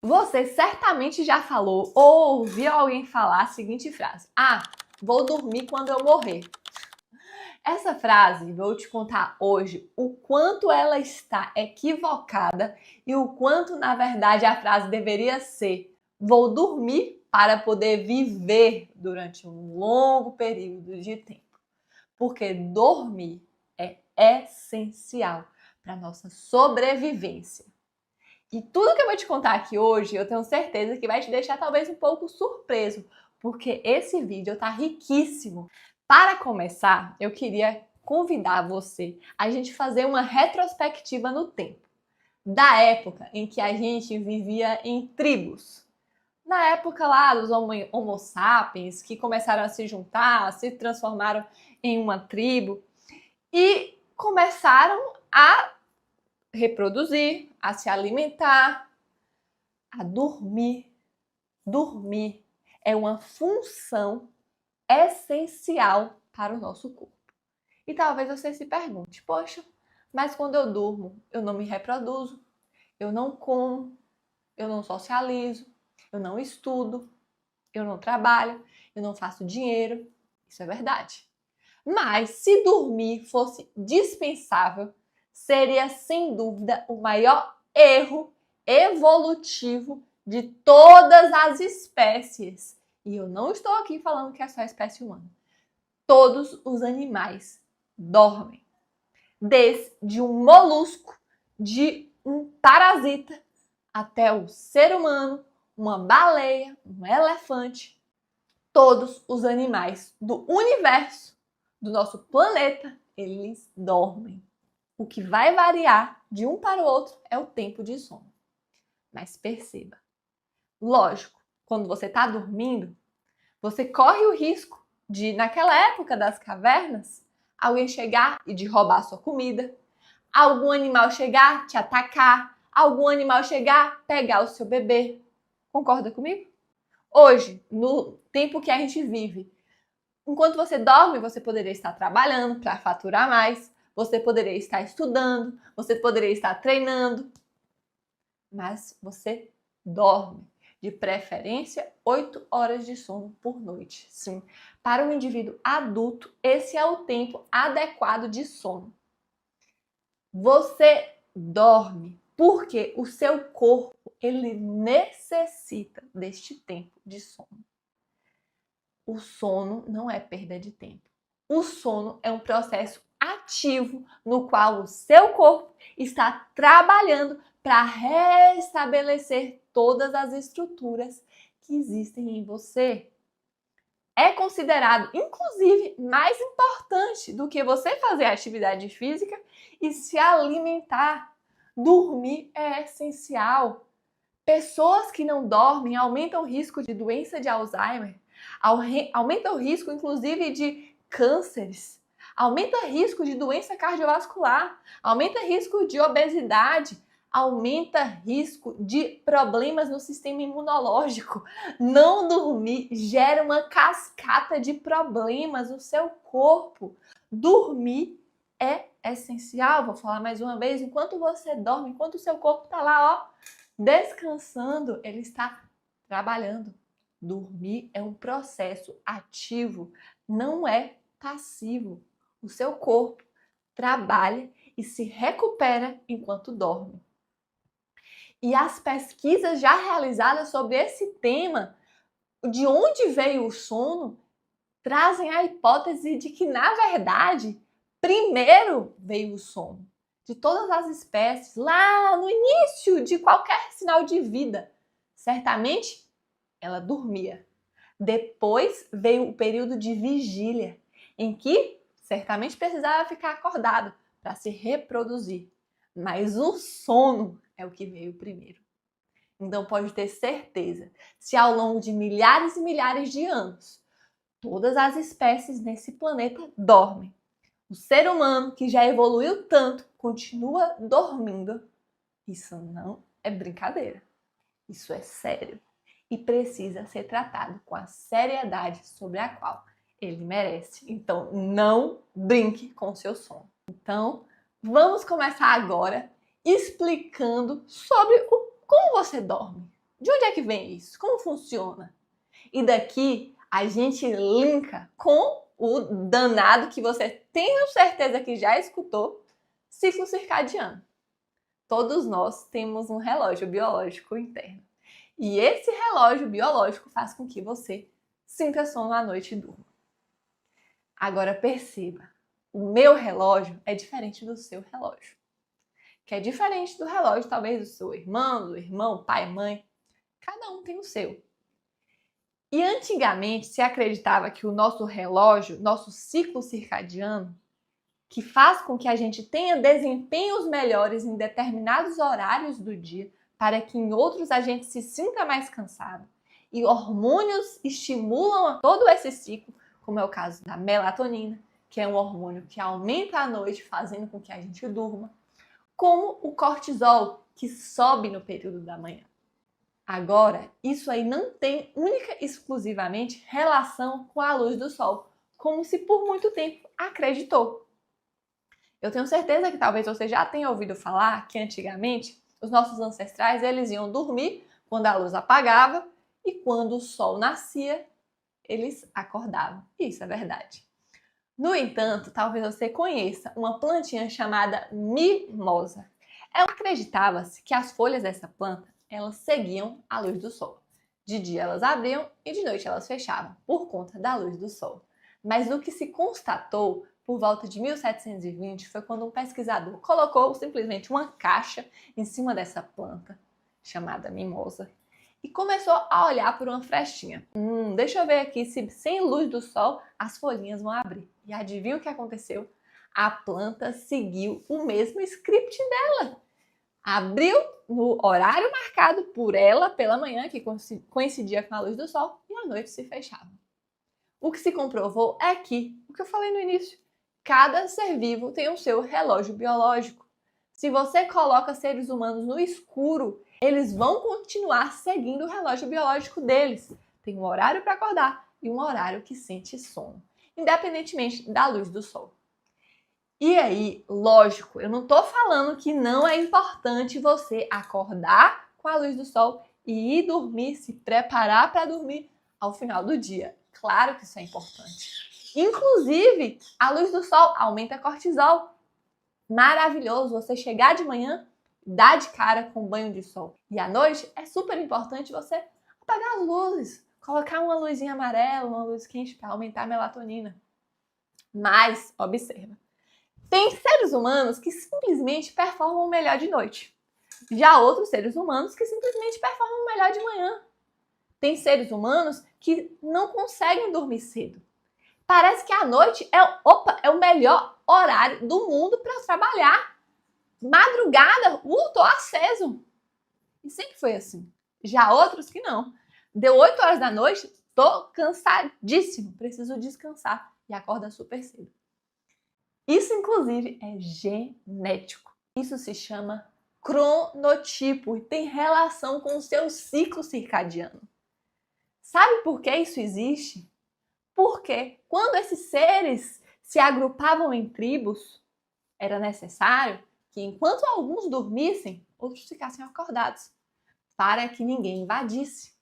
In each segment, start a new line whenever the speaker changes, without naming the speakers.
Você certamente já falou ou ouviu alguém falar a seguinte frase: "Ah, vou dormir quando eu morrer". Essa frase, vou te contar hoje o quanto ela está equivocada e o quanto, na verdade, a frase deveria ser: "Vou dormir para poder viver durante um longo período de tempo". Porque dormir é essencial para a nossa sobrevivência. E tudo que eu vou te contar aqui hoje, eu tenho certeza que vai te deixar talvez um pouco surpreso, porque esse vídeo está riquíssimo. Para começar, eu queria convidar você a gente fazer uma retrospectiva no tempo, da época em que a gente vivia em tribos. Na época lá dos Homo sapiens, que começaram a se juntar, se transformaram em uma tribo e começaram a reproduzir, a se alimentar, a dormir. Dormir é uma função essencial para o nosso corpo. E talvez você se pergunte: poxa, mas quando eu durmo, eu não me reproduzo, eu não como, eu não socializo, eu não estudo, eu não trabalho, eu não faço dinheiro. Isso é verdade. Mas se dormir fosse dispensável, seria sem dúvida o maior erro evolutivo de todas as espécies. E eu não estou aqui falando que é só a espécie humana. Todos os animais dormem. Desde um molusco, de um parasita, até o ser humano, uma baleia, um elefante. Todos os animais do universo, do nosso planeta, eles dormem. O que vai variar de um para o outro é o tempo de sono. Mas perceba, lógico, quando você está dormindo, você corre o risco de, naquela época das cavernas, alguém chegar e de roubar sua comida, algum animal chegar, te atacar, algum animal chegar, pegar o seu bebê. Concorda comigo? Hoje, no tempo que a gente vive, enquanto você dorme, você poderia estar trabalhando para faturar mais, você poderia estar estudando, você poderia estar treinando, mas você dorme. De preferência, 8 horas de sono por noite. Sim, para um indivíduo adulto, esse é o tempo adequado de sono. Você dorme porque o seu corpo ele necessita deste tempo de sono. O sono não é perda de tempo. O sono é um processo ativo no qual o seu corpo está trabalhando para restabelecer todas as estruturas que existem em você. É considerado, inclusive, mais importante do que você fazer atividade física e se alimentar. Dormir é essencial. Pessoas que não dormem aumentam o risco de doença de Alzheimer, aumenta o risco, inclusive, de cânceres, aumenta o risco de doença cardiovascular, aumenta o risco de obesidade, aumenta o risco de problemas no sistema imunológico. Não dormir gera uma cascata de problemas no seu corpo. Dormir é essencial. Vou falar mais uma vez: enquanto você dorme, enquanto o seu corpo está lá, descansando, ele está trabalhando. Dormir é um processo ativo, não é passivo. O seu corpo trabalha e se recupera enquanto dorme. E as pesquisas já realizadas sobre esse tema, de onde veio o sono, trazem a hipótese de que, na verdade, primeiro veio o sono. De todas as espécies, lá no início de qualquer sinal de vida, certamente ela dormia. Depois veio o período de vigília, em que certamente precisava ficar acordado para se reproduzir. Mas o sono é o que veio primeiro. Então pode ter certeza, se ao longo de milhares e milhares de anos, todas as espécies nesse planeta dormem, o ser humano, que já evoluiu tanto, continua dormindo. Isso não é brincadeira. Isso é sério. E precisa ser tratado com a seriedade sobre a qual ele merece. Então, não brinque com o seu sono. Então, vamos começar agora explicando sobre como você dorme. De onde é que vem isso? Como funciona? E daqui a gente linka com o danado que você tenho certeza que já escutou, ciclo circadiano. Todos nós temos um relógio biológico interno. E esse relógio biológico faz com que você sinta sono à noite e durma. Agora perceba, o meu relógio é diferente do seu relógio. Que é diferente do relógio, talvez, do seu irmão, pai, mãe. Cada um tem o seu. E antigamente se acreditava que o nosso relógio, nosso ciclo circadiano, que faz com que a gente tenha desempenhos melhores em determinados horários do dia, para que em outros a gente se sinta mais cansado. E hormônios estimulam todo esse ciclo, como é o caso da melatonina, que é um hormônio que aumenta à noite, fazendo com que a gente durma, como o cortisol, que sobe no período da manhã. Agora, isso aí não tem única e exclusivamente relação com a luz do sol, como se por muito tempo acreditou. Eu tenho certeza que talvez você já tenha ouvido falar que antigamente os nossos ancestrais eles iam dormir quando a luz apagava e quando o sol nascia, eles acordavam. Isso é verdade. No entanto, talvez você conheça uma plantinha chamada mimosa. Acreditava-se que as folhas dessa planta elas seguiam a luz do sol. De dia elas abriam e de noite elas fechavam, por conta da luz do sol. Mas o que se constatou por volta de 1720 foi quando um pesquisador colocou simplesmente uma caixa em cima dessa planta, chamada mimosa, e começou a olhar por uma frestinha. Deixa eu ver aqui se sem luz do sol as folhinhas vão abrir. E adivinha o que aconteceu? A planta seguiu o mesmo script dela. Abriu no horário marcado por ela pela manhã, que coincidia com a luz do sol, e à noite se fechava. O que se comprovou é que, o que eu falei no início, cada ser vivo tem o seu relógio biológico. Se você coloca seres humanos no escuro, eles vão continuar seguindo o relógio biológico deles. Tem um horário para acordar e um horário que sente sono, independentemente da luz do sol. E aí, lógico, eu não tô falando que não é importante você acordar com a luz do sol e ir dormir, se preparar para dormir ao final do dia. Claro que isso é importante. Inclusive, a luz do sol aumenta cortisol. Maravilhoso você chegar de manhã, dar de cara com banho de sol. E à noite é super importante você apagar as luzes, colocar uma luzinha amarela, uma luz quente para aumentar a melatonina. Mas, observa, tem seres humanos que simplesmente performam melhor de noite. Já outros seres humanos que simplesmente performam melhor de manhã. Tem seres humanos que não conseguem dormir cedo. Parece que a noite é o melhor horário do mundo para trabalhar. Madrugada, tô aceso. E sempre foi assim. Já outros que não. Deu 8 horas da noite, tô cansadíssimo, preciso descansar. E acorda super cedo. Isso, inclusive, é genético. Isso se chama cronotipo e tem relação com o seu ciclo circadiano. Sabe por que isso existe? Porque quando esses seres se agrupavam em tribos, era necessário que enquanto alguns dormissem, outros ficassem acordados, para que ninguém invadisse.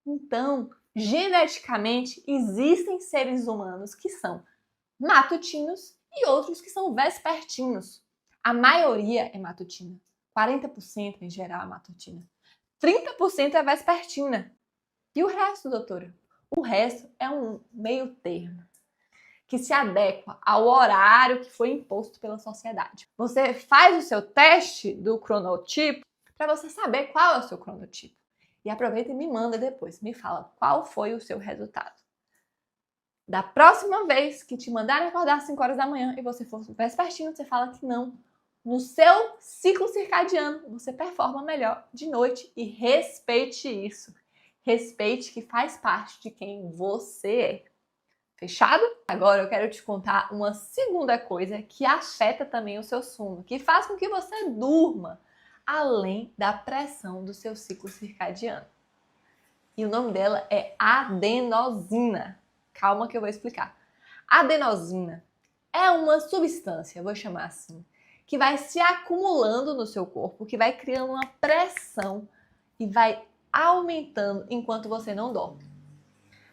Então, geneticamente, existem seres humanos que são matutinos e outros que são vespertinos. A maioria é matutina. 40% em geral é matutina. 30% é vespertina. E o resto, doutora? O resto é um meio termo que se adequa ao horário que foi imposto pela sociedade. Você faz o seu teste do cronotipo para você saber qual é o seu cronotipo. E aproveita e me manda depois, me fala qual foi o seu resultado. Da próxima vez que te mandarem acordar às 5 horas da manhã e você for vespertino, você fala que não. No seu ciclo circadiano, você performa melhor de noite e respeite isso. Respeite que faz parte de quem você é. Fechado? Agora eu quero te contar uma segunda coisa que afeta também o seu sono, que faz com que você durma, além da pressão do seu ciclo circadiano. E o nome dela é adenosina. Calma que eu vou explicar. A adenosina é uma substância, vou chamar assim, que vai se acumulando no seu corpo, que vai criando uma pressão e vai aumentando enquanto você não dorme.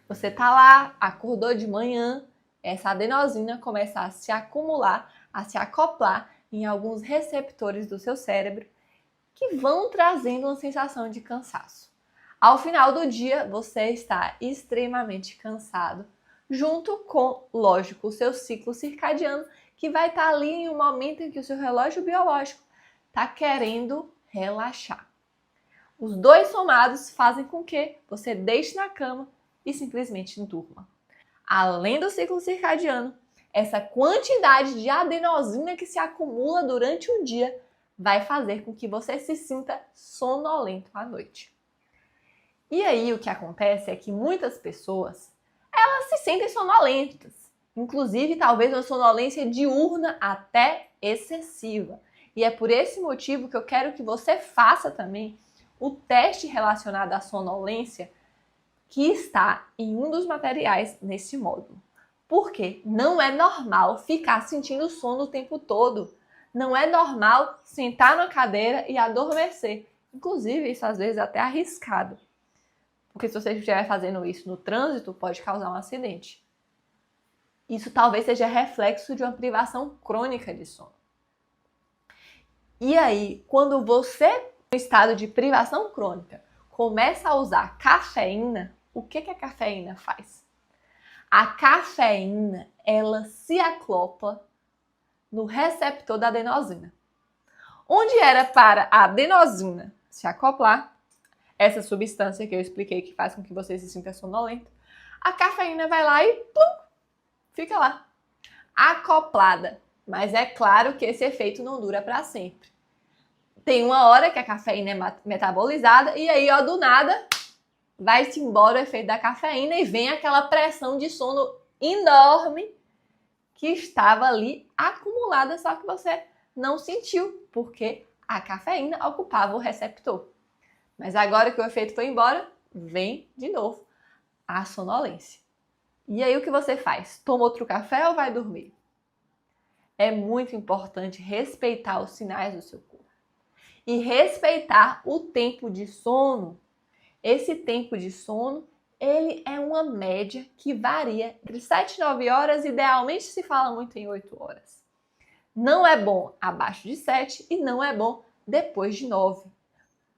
Você tá lá, acordou de manhã, essa adenosina começa a se acumular, a se acoplar em alguns receptores do seu cérebro que vão trazendo uma sensação de cansaço. Ao final do dia, você está extremamente cansado, junto com, lógico, o seu ciclo circadiano, que vai estar ali em um momento em que o seu relógio biológico está querendo relaxar. Os dois somados fazem com que você deixe na cama e simplesmente durma. Além do ciclo circadiano, essa quantidade de adenosina que se acumula durante o dia vai fazer com que você se sinta sonolento à noite. E aí o que acontece é que muitas pessoas, elas se sentem sonolentas, inclusive talvez uma sonolência diurna até excessiva. E é por esse motivo que eu quero que você faça também o teste relacionado à sonolência que está em um dos materiais nesse módulo. Porque não é normal ficar sentindo sono o tempo todo. Não é normal sentar na cadeira e adormecer. Inclusive, isso às vezes é até arriscado. Porque se você estiver fazendo isso no trânsito, pode causar um acidente. Isso talvez seja reflexo de uma privação crônica de sono. E aí, quando você, no estado de privação crônica, começa a usar cafeína, o que a cafeína faz? A cafeína, ela se acopla no receptor da adenosina. Onde era para a adenosina se acoplar, essa substância que eu expliquei que faz com que você se sinta sonolento, a cafeína vai lá e plum, fica lá, acoplada. Mas é claro que esse efeito não dura para sempre. Tem uma hora que a cafeína é metabolizada e aí, ó, do nada, vai-se embora o efeito da cafeína e vem aquela pressão de sono enorme que estava ali acumulada, só que você não sentiu, porque a cafeína ocupava o receptor. Mas agora que o efeito foi embora, vem de novo a sonolência. E aí o que você faz? Toma outro café ou vai dormir? É muito importante respeitar os sinais do seu corpo. E respeitar o tempo de sono. Esse tempo de sono, ele é uma média que varia entre 7 e 9 horas, idealmente se fala muito em 8 horas. Não é bom abaixo de 7 e não é bom depois de 9.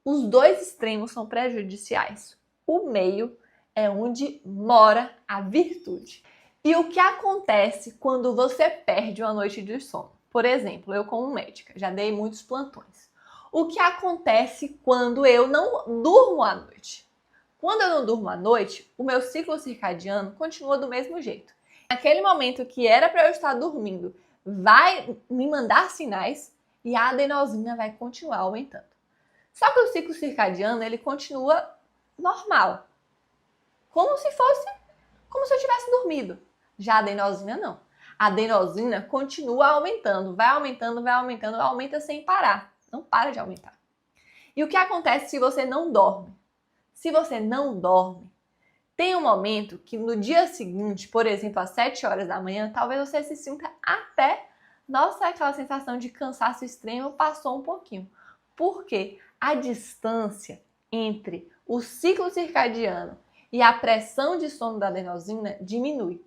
Os dois extremos são prejudiciais. O meio é onde mora a virtude. E o que acontece quando você perde uma noite de sono? Por exemplo, eu como médica, já dei muitos plantões. O que acontece quando eu não durmo à noite? Quando eu não durmo à noite, o meu ciclo circadiano continua do mesmo jeito. Naquele momento que era para eu estar dormindo, vai me mandar sinais e a adenosina vai continuar aumentando. Só que o ciclo circadiano, ele continua normal. Como se eu tivesse dormido. Já a adenosina não. A adenosina continua aumentando, vai aumentando, aumenta sem parar. Não para de aumentar. E o que acontece se você não dorme? Se você não dorme, tem um momento que no dia seguinte, por exemplo, às 7 horas da manhã, talvez você se sinta até, nossa, aquela sensação de cansaço extremo passou um pouquinho. Por quê? A distância entre o ciclo circadiano e a pressão de sono da adenosina diminui.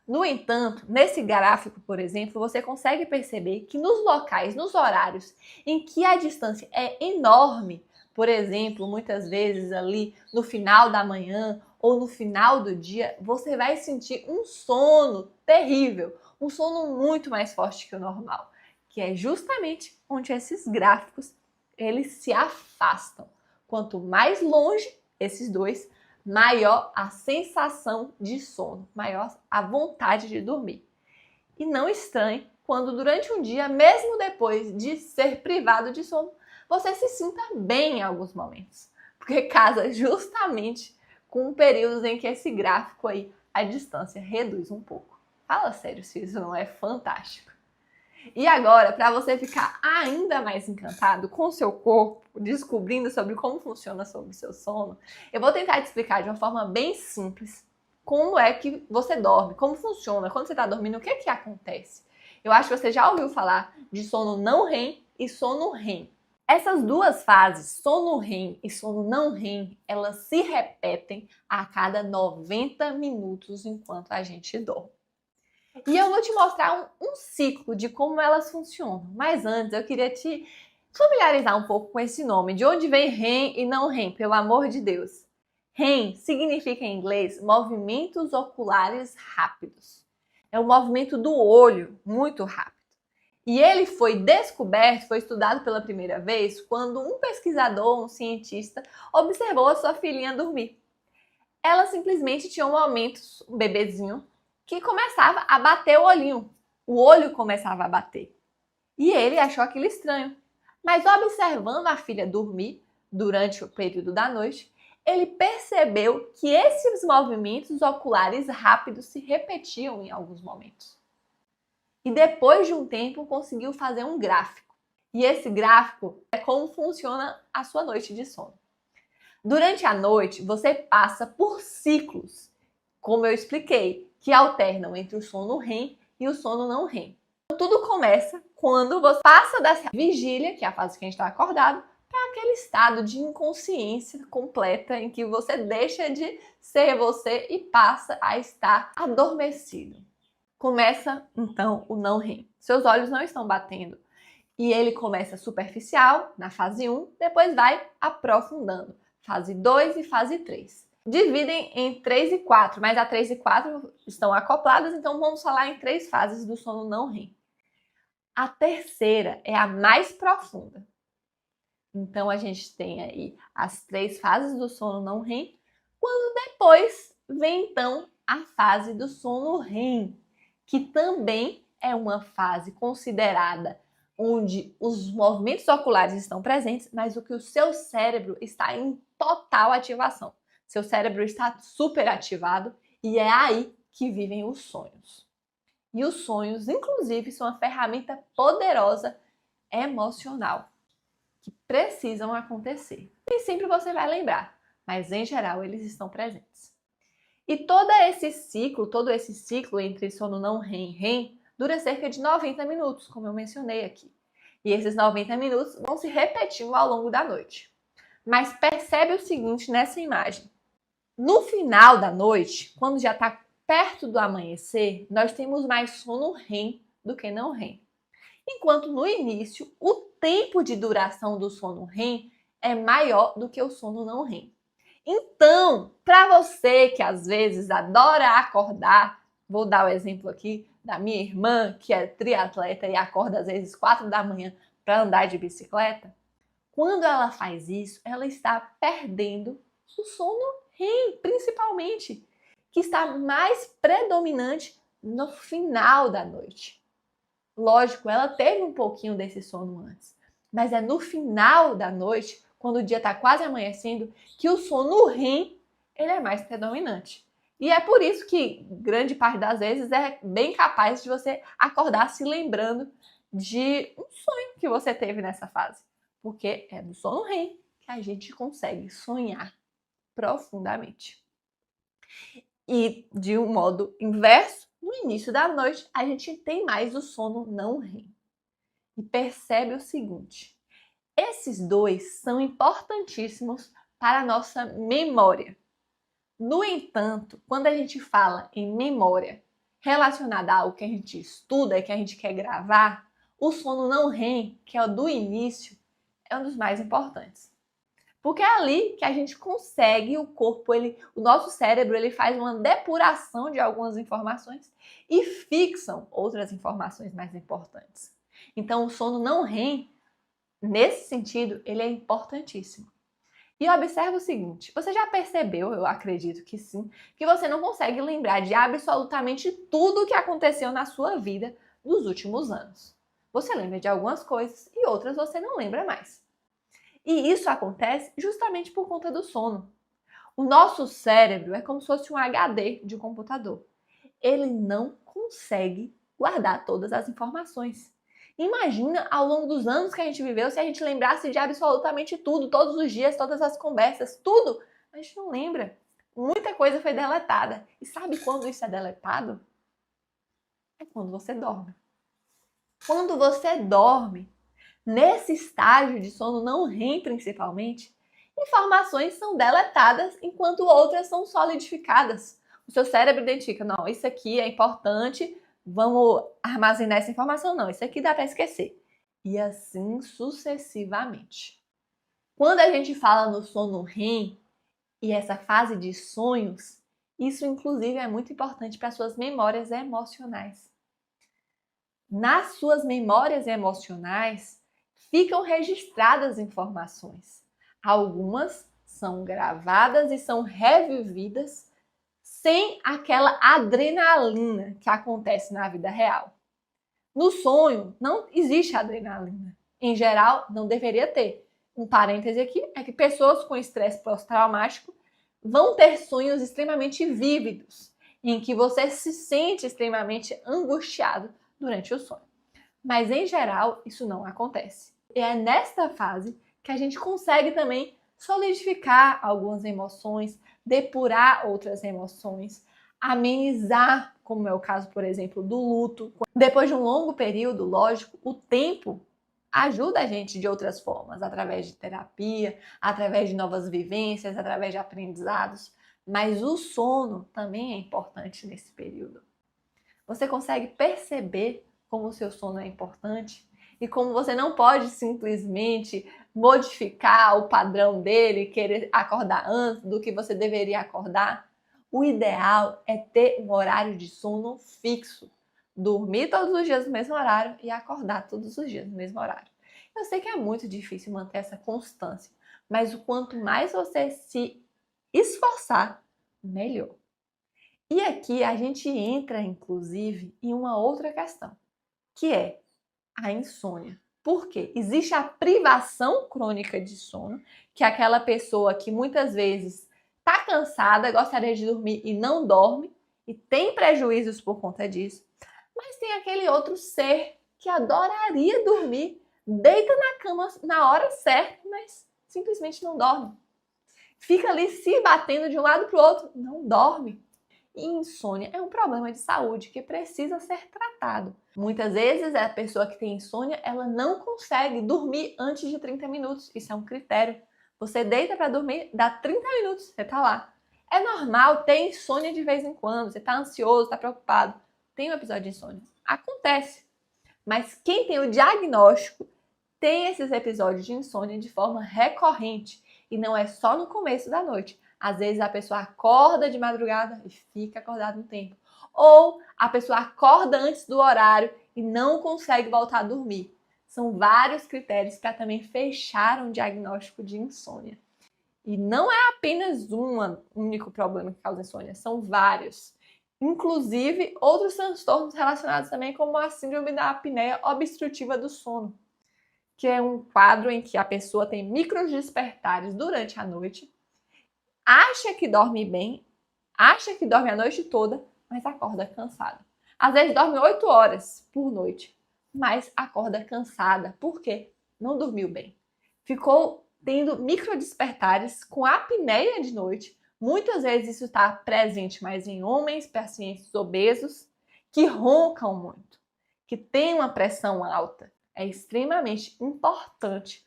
No entanto, nesse gráfico, por exemplo, você consegue perceber que nos locais, nos horários em que a distância é enorme, por exemplo, muitas vezes ali no final da manhã ou no final do dia, você vai sentir um sono terrível, um sono muito mais forte que o normal, que é justamente onde esses gráficos eles se afastam. Quanto mais longe esses dois, maior a sensação de sono, maior a vontade de dormir. E não estranhe quando durante um dia, mesmo depois de ser privado de sono, você se sinta bem em alguns momentos. Porque casa justamente com períodos em que esse gráfico aí, a distância reduz um pouco. Fala sério se isso não é fantástico. E agora, para você ficar ainda mais encantado com o seu corpo, descobrindo sobre como funciona sobre o seu sono, eu vou tentar te explicar de uma forma bem simples como é que você dorme, como funciona, quando você está dormindo, o que é que acontece. Eu acho que você já ouviu falar de sono não REM e sono REM. Essas duas fases, sono REM e sono não REM, elas se repetem a cada 90 minutos enquanto a gente dorme. E eu vou te mostrar um ciclo de como elas funcionam. Mas antes, eu queria te familiarizar um pouco com esse nome. De onde vem REM e não REM, pelo amor de Deus? REM significa em inglês movimentos oculares rápidos. É o movimento do olho muito rápido. E ele foi descoberto, foi estudado pela primeira vez quando um pesquisador, um cientista, observou a sua filhinha dormir. Ela simplesmente tinha um momento, um bebezinho, que começava a bater o olhinho. O olho começava a bater. E ele achou aquilo estranho. Mas observando a filha dormir durante o período da noite, ele percebeu que esses movimentos oculares rápidos se repetiam em alguns momentos. E depois de um tempo conseguiu fazer um gráfico. E esse gráfico é como funciona a sua noite de sono. Durante a noite, você passa por ciclos, como eu expliquei, que alternam entre o sono REM e o sono não REM. Então, tudo começa quando você passa dessa vigília, que é a fase que a gente está acordado, para aquele estado de inconsciência completa em que você deixa de ser você e passa a estar adormecido. Começa, então, o não REM. Seus olhos não estão batendo. E ele começa superficial, na fase 1, depois vai aprofundando. Fase 2 e fase 3. Dividem em 3 e 4, mas a 3 e 4 estão acopladas, então vamos falar em 3 fases do sono não REM. A terceira é a mais profunda. Então a gente tem aí as 3 fases do sono não REM, quando depois vem então a fase do sono REM, que também é uma fase considerada onde os movimentos oculares estão presentes, mas o que o seu cérebro está em total ativação. Seu cérebro está super ativado e é aí que vivem os sonhos. E os sonhos, inclusive, são uma ferramenta poderosa emocional que precisam acontecer. Nem sempre você vai lembrar, mas em geral eles estão presentes. E todo esse ciclo entre sono não REM e REM dura cerca de 90 minutos, como eu mencionei aqui. E esses 90 minutos vão se repetindo ao longo da noite. Mas percebe o seguinte nessa imagem. No final da noite, quando já está perto do amanhecer, nós temos mais sono REM do que não REM. Enquanto no início, o tempo de duração do sono REM é maior do que o sono não REM. Então, para você que às vezes adora acordar, vou dar o exemplo aqui da minha irmã, que é triatleta e acorda às vezes 4 da manhã para andar de bicicleta, quando ela faz isso, ela está perdendo o sono REM, principalmente, que está mais predominante no final da noite. Lógico, ela teve um pouquinho desse sono antes, mas é no final da noite, quando o dia está quase amanhecendo, que o sono REM ele é mais predominante. E é por isso que grande parte das vezes é bem capaz de você acordar se lembrando de um sonho que você teve nessa fase. Porque é no sono REM que a gente consegue sonhar profundamente. E de um modo inverso, no início da noite, a gente tem mais o sono não REM. E percebe o seguinte: esses dois são importantíssimos para a nossa memória. No entanto, quando a gente fala em memória relacionada a algo que a gente estuda e que a gente quer gravar, o sono não REM, que é o do início, é um dos mais importantes. Porque é ali que a gente consegue, o nosso cérebro, ele faz uma depuração de algumas informações e fixam outras informações mais importantes. Então, o sono não REM, nesse sentido, ele é importantíssimo. E observa o seguinte, você já percebeu, eu acredito que sim, que você não consegue lembrar de absolutamente tudo o que aconteceu na sua vida nos últimos anos. Você lembra de algumas coisas e outras você não lembra mais. E isso acontece justamente por conta do sono. O nosso cérebro é como se fosse um HD de um computador. Ele não consegue guardar todas as informações. Imagina ao longo dos anos que a gente viveu se a gente lembrasse de absolutamente tudo, todos os dias, todas as conversas, tudo. A gente não lembra. Muita coisa foi deletada. E sabe quando isso é deletado? É quando você dorme. Quando você dorme, Nesse estágio de sono não REM, principalmente, informações são deletadas enquanto outras são solidificadas. O seu cérebro identifica, não, isso aqui é importante, vamos armazenar essa informação, não, isso aqui dá para esquecer. E assim sucessivamente. Quando a gente fala no sono REM e essa fase de sonhos, isso inclusive é muito importante para suas memórias emocionais. Nas suas memórias emocionais ficam registradas informações. Algumas são gravadas e são revividas sem aquela adrenalina que acontece na vida real. No sonho não existe adrenalina. Em geral, não deveria ter. Um parêntese aqui é que pessoas com estresse pós-traumático vão ter sonhos extremamente vívidos, em que você se sente extremamente angustiado durante o sonho. Mas, em geral, isso não acontece. E é nesta fase que a gente consegue também solidificar algumas emoções, depurar outras emoções, amenizar, como é o caso, por exemplo, do luto. Depois de um longo período, lógico, o tempo ajuda a gente de outras formas, através de terapia, através de novas vivências, através de aprendizados. Mas o sono também é importante nesse período. Você consegue perceber como o seu sono é importante e como você não pode simplesmente modificar o padrão dele, querer acordar antes do que você deveria acordar. O ideal é ter um horário de sono fixo. Dormir todos os dias no mesmo horário e acordar todos os dias no mesmo horário. Eu sei que é muito difícil manter essa constância, mas o quanto mais você se esforçar, melhor. E aqui a gente entra, inclusive, em uma outra questão, que é a insônia. Por quê? Existe a privação crônica de sono, que é aquela pessoa que muitas vezes está cansada, gostaria de dormir e não dorme, e tem prejuízos por conta disso. Mas tem aquele outro ser que adoraria dormir, deita na cama na hora certa, mas simplesmente não dorme. Fica ali se batendo de um lado para o outro, não dorme. E insônia é um problema de saúde que precisa ser tratado. Muitas vezes a pessoa que tem insônia, ela não consegue dormir antes de 30 minutos. Isso é um critério. Você deita para dormir, dá 30 minutos, você tá lá. É normal ter insônia de vez em quando, você tá ansioso, tá preocupado. Tem um episódio de insônia. Acontece. Mas quem tem o diagnóstico tem esses episódios de insônia de forma recorrente. E não é só no começo da noite. Às vezes a pessoa acorda de madrugada e fica acordada um tempo. Ou a pessoa acorda antes do horário e não consegue voltar a dormir. São vários critérios para também fechar um diagnóstico de insônia. E não é apenas um único problema que causa insônia, são vários. Inclusive, outros transtornos relacionados também, como a síndrome da apneia obstrutiva do sono, que é um quadro em que a pessoa tem microdespertares durante a noite, acha que dorme bem, acha que dorme a noite toda, mas acorda cansada. Às vezes dorme 8 horas por noite, mas acorda cansada. Por quê? Não dormiu bem. Ficou tendo microdespertares com apneia de noite. Muitas vezes isso está presente mais em homens, pacientes obesos, que roncam muito, que têm uma pressão alta. É extremamente importante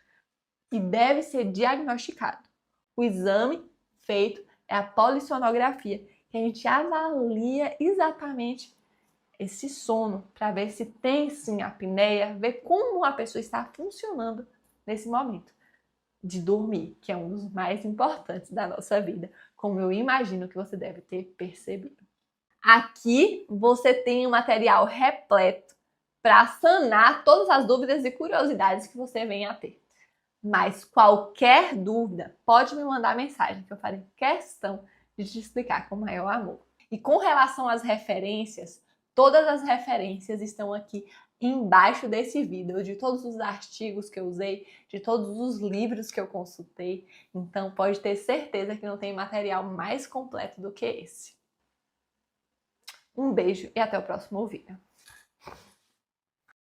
e deve ser diagnosticado. O exame feito é a polissonografia, que a gente avalia exatamente esse sono para ver se tem sim apneia, ver como a pessoa está funcionando nesse momento de dormir, que é um dos mais importantes da nossa vida, como eu imagino que você deve ter percebido. Aqui você tem um material repleto para sanar todas as dúvidas e curiosidades que você venha a ter. Mas qualquer dúvida, pode me mandar mensagem, que eu farei questão de te explicar com o maior amor. E com relação às referências, todas as referências estão aqui embaixo desse vídeo, de todos os artigos que eu usei, de todos os livros que eu consultei. Então pode ter certeza que não tem material mais completo do que esse. Um beijo e até o próximo vídeo.